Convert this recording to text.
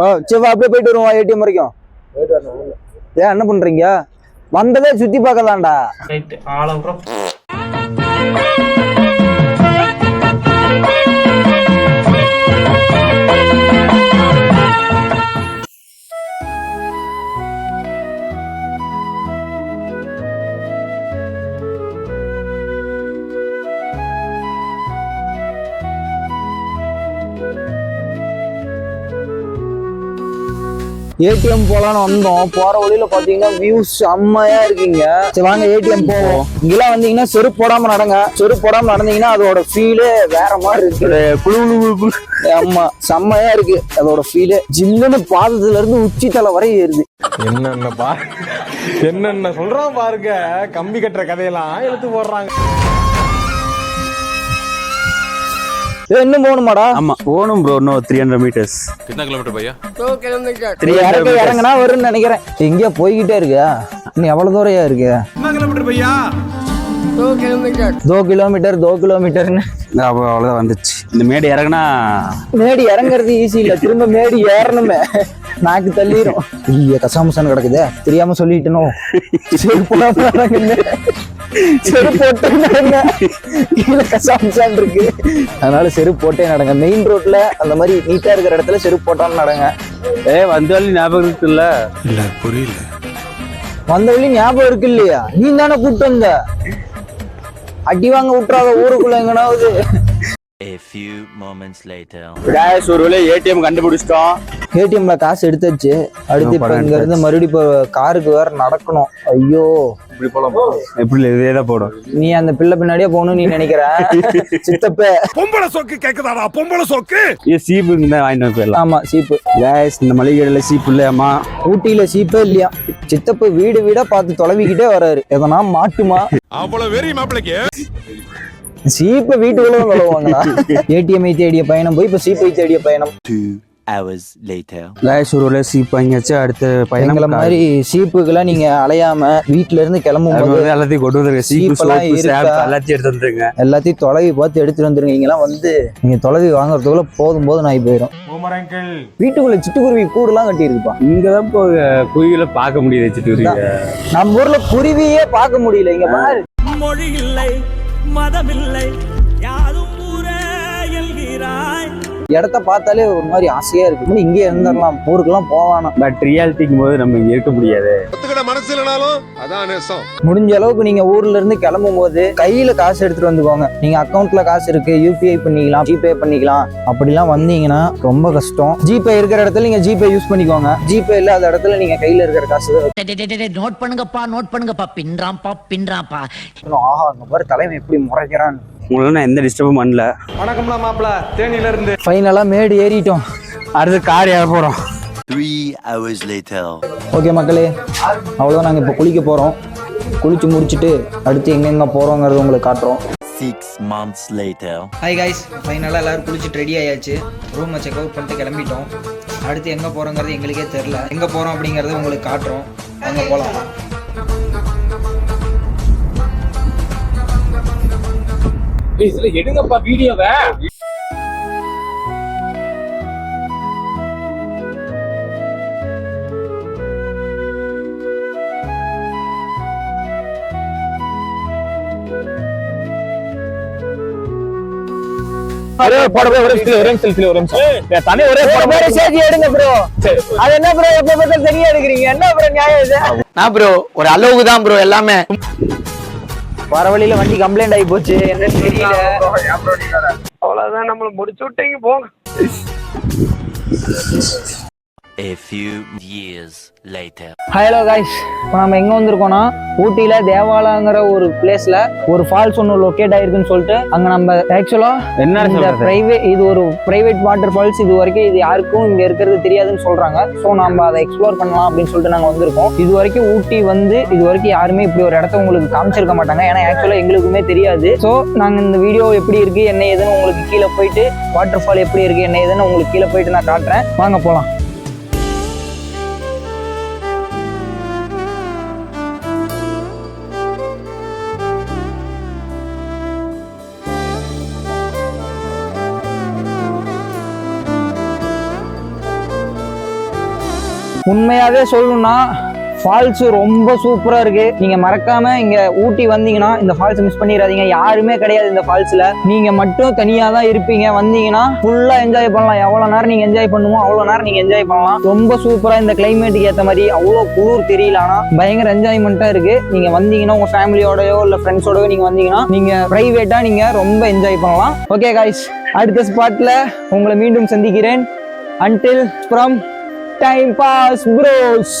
சரி அப்படியே போயிட்டு வருவோம் ஏடிஎம் வரைக்கும். ஏன் என்ன பண்றீங்க? வந்ததே சுத்தி பார்க்கலாம்டா. ஏடிஎம் போலான்னு வந்தோம். போற வழியில பாத்தீங்கன்னா வியூஸ் செம்மையா இருக்குங்க. சரி வாங்க ஏடிஎம் போவோம். இங்கெல்லாம் வந்தீங்கன்னா செருப்பு போடாம நடங்க. செருப்பு போடாம நடந்தீங்கன்னா அதோட ஃபீலே வேற மாதிரி இருக்கு. ஆமா செம்மையா இருக்கு அதோட ஃபீலே. ஜில்லுன்னு பாதத்துல இருந்து உச்சி தலை வரை ஏறுது. என்னென்ன சொல்றான் பாருங்க. கம்பி கட்டுற கதையெல்லாம் எடுத்து போடுறாங்க. இன்னும் போகணுமாடா? ஆமா போகணும் ப்ரோ. இன்னும் 300 meters. कितना किलोमीटर भैया? 2 kilometers. இறங்கினா வரும்னு நினைக்கிறேன். எங்கேயா போய்கிட்டே இருக்கா? இன்னும் எவ்வளவு தூரம் இருக்கு? 2 kilometer भैया? 2 kilometers. 2 kilometer 2 kilometerன்னு அவ்வளவுதான் வந்துச்சு. இந்த மேடு இறங்கினா மேடி இறங்குறது ஈஸி இல்ல, திரும்ப மேடி ஏறணுமே. நாக்கு தள்ளிரும். ஐயா கசாமசான்னு கிடக்குதே, தெரியாம சொல்லிட்டனும். செருப்பு போட்டே நடங்க. கீழே கசாமசான் இருக்கு, அதனால செருப்பு போட்டே நடங்க. மெயின் ரோட்ல அந்த மாதிரி நீட்டா இருக்கிற இடத்துல செருப்பு போட்டாலும் நடங்க. வந்த வழி ஞாபகம் இருக்குல்ல? இல்ல புரியல. வந்த வழி ஞாபகம் இருக்கு இல்லையா? நீ தானே கூப்பிட்டு வந்த. அடி வாங்க விட்டுறாத ஊருக்குள்ள எங்கனாவது. A few moments later. Guys ஒரு வேளை ஏடிஎம் கண்டுபிடிச்சிட்டோம். ஏடிஎம்ல காசு எடுத்தாச்சு. அடுத்து இப்ப இங்க இருந்து மறுபடியும் இப்போ காருக்கு வேற நடக்கணும். ஐயோ இப்படி போலாம். எப்படி இதேதான் போடும். நீ அந்த பிள்ளை பின்னாடியே போகணும்னு நீ நினைக்கிற சித்தப்ப. பொம்பளை சோக்கு கேக்குதாடா? பொம்பளை சோக்கு சீப்பு தான் வாங்கிட்டு போயிடலாம். ஆமா சீப்பு. गाइस இந்த மளிகை கடையில சீப்பு இல்லையாமா? ஊட்டியில சீப்பே இல்லையா? சித்தப்ப வீடு வீடா பார்த்து தொலைவிக்கிட்டே வராரு. எதனா மாட்டுமா? அவ்வளவு வெறி மாப்பிளைக்கு. சீப்பை வீட்டுக்குள்ள தொலைவாங்களா? ஏடிஎம்ஐ தேடிய பயணம் போய் இப்ப சீப்பை தேடிய பயணம். 2 hours later. गाइस ஒரு வேளை சீப்பு வாங்கியாச்சு. அடுத்த பயணங்கள மாதிரி சீப்புக்கெல்லாம் நீங்க அலையாம வீட்டுல இருந்து கிளம்பும் போது எல்லாத்தையும் கொண்டு வந்துருங்க. சீப்பு சோப்பு ஷாம்பு எல்லாத்தையும் எடுத்து வந்துருங்க. எல்லாத்தையும் தொலைவி பார்த்து எடுத்துட்டு வந்துருங்க. இங்கெல்லாம் வந்து நீங்க தொலைவி வாங்குறதுக்குள்ள போதும் நாய் போயிடும். வீட்டுக்குள்ள சிட்டுக்குருவி கூடுலாம் கட்டி இருக்குப்பா. இங்கதான் இப்போ குயில பார்க்க முடியுது. சிட்டுக்குருவி நம்ம ஊர்ல குருவியே பார்க்க முடியல. இங்க பாரு. மொழி இல்லை மதமில்லை யாரும் ஊரே எல்கிறாய். இடத்த பார்த்தாலே ஒரு மாதிரி ஆசையா இருக்கு. இங்கே இருந்துடலாம், ஊருக்கெல்லாம் போவானா. பட் ரியாலிட்டிக்கும் போது நம்ம இங்க இருக்க முடியாது. மனசு இல்லனாலும் அதான் நேசம். முடிஞ்ச அளவுக்கு நீங்க ஊர்ல இருந்து கிளம்பும் போது கையில காசு எடுத்துட்டு வந்துக்கோங்க. நீங்க அக்கௌண்ட்ல காசு இருக்கு, யூபிஐ பண்ணிக்கலாம், ஜிபே பண்ணிக்கலாம். அப்படிலாம் வந்தீங்கன்னா ரொம்ப கஷ்டம். ஜிபே இருக்கிற இடத்துல நீங்க ஜிபே யூஸ் பண்ணிக்கோங்க. ஜிபே இல்லாத இடத்துல நீங்க கையில இருக்கிற காசு நோட் பண்ணுங்கப்பா பின்றாம்பா. ஆஹா அங்க பாரு தலைமை எப்படி முறைக்கிறான். உங்களுக்கு நான் எந்த டிஸ்டர்பும் பண்ணல. வணக்கம்ல மாப்பிள்ள, தேனியில இருந்து. ஃபைனலா மேடு ஏறிட்டோம். அடுத்து கார் ஏற போறோம். 3 hours later. ஓகே மக்களே, அவ்வளோதான். நாங்கள் இப்போ குளிக்க போகிறோம். குளிச்சு முடிச்சுட்டு அடுத்து எங்கெங்கே போகிறோங்கிறது உங்களுக்கு காட்டுறோம். 6 months later. ஹாய் கைஸ், ஃபைனலாக எல்லோரும் குளிச்சுட்டு ரெடி ஆயாச்சு. ரூமை செக் அவுட் பண்ணிட்டு கிளம்பிட்டோம். அடுத்து எங்கே போகிறோங்கிறது எங்களுக்கே தெரில. எங்கே போகிறோம் அப்படிங்கிறத உங்களுக்கு காட்டுறோம். அங்கே போகலாம். இதுல எடுங்கப்பா வீடியோவை. ஒரு அளவுக்கு தான் ப்ரோ எல்லாமே. வர வழியில வண்டி கம்ப்ளைண்ட் ஆகி போச்சு, என்னன்னு தெரியல. அவ்வளவுதான், நம்மள முடிச்சு விட்டீங்க போங்க. A few years later. Hello guys, இப்போ நம்ம எங்கே வந்திருக்கோம்னா ஊட்டியில் தேவாலாங்கிற ஒரு பிளேஸில் ஒரு ஃபால்ஸ் ஒன்று லொக்கேட் ஆயிருக்குன்னு சொல்லிட்டு அங்கே நம்ம ஆக்சுவலாக என்ன ப்ரைவேட், இது ஒரு ப்ரைவேட் வாட்டர் ஃபால்ஸ். இது வரைக்கும் இது யாருக்கும் இங்கே இருக்கிறது தெரியாதுன்னு சொல்கிறாங்க. ஸோ நம்ம அதை எக்ஸ்ப்ளோர் பண்ணலாம் அப்படின்னு சொல்லிட்டு நாங்கள் வந்திருக்கோம். இது வரைக்கும் ஊட்டி வந்து இது வரைக்கும் யாருமே இப்படி ஒரு இடத்த உங்களுக்கு காமிச்சிருக்க மாட்டாங்க. ஏன்னா ஆக்சுவலாக எங்களுக்குமே தெரியாது. ஸோ நாங்கள் இந்த வீடியோ எப்படி இருக்குது என்ன ஏதுன்னு உங்களுக்கு கீழே போயிட்டு, வாட்டர் ஃபால் எப்படி இருக்குது என்ன ஏதுன்னு உங்களுக்கு கீழே போயிட்டு நான் காட்டுறேன். வாங்க போகலாம். உண்மையாவே சொல்லணும்னா ஃபால்ஸ் ரொம்ப சூப்பரா இருக்கு. நீங்க மறக்காம இங்க ஊட்டி வந்தீங்கன்னா இந்த ஃபால்ஸ் மிஸ் பண்ணிடாதீங்க. யாருமே கிடையாது இந்த ஃபால்ஸ்ல, நீங்க மட்டும் தனியா தான் இருப்பீங்க. வந்தீங்கன்னா ஃபுல்லா என்ஜாய் பண்ணலாம். எவ்வளவு நேரம் நீங்க என்ஜாய் பண்ணுமோ அவ்வளவு நேரம் நீங்க என்ஜாய் பண்ணலாம். ரொம்ப சூப்பரா இந்த கிளைமேட்டுக்கு ஏற்ற மாதிரி அவ்வளோ குளிர் தெரியல, ஆனா பயங்கர என்ஜாய்மெண்ட்டா இருக்கு. நீங்க வந்தீங்கன்னா உங்க ஃபேமிலியோடயோ இல்ல ஃப்ரெண்ட்ஸோடயோ நீங்க வந்தீங்கன்னா நீங்க பிரைவேட்டா நீங்க ரொம்ப என்ஜாய் பண்ணலாம். ஓகே காய்ஸ், அடுத்த ஸ்பாட்ல உங்களை மீண்டும் சந்திக்கிறேன். Until from Time Pass Bros.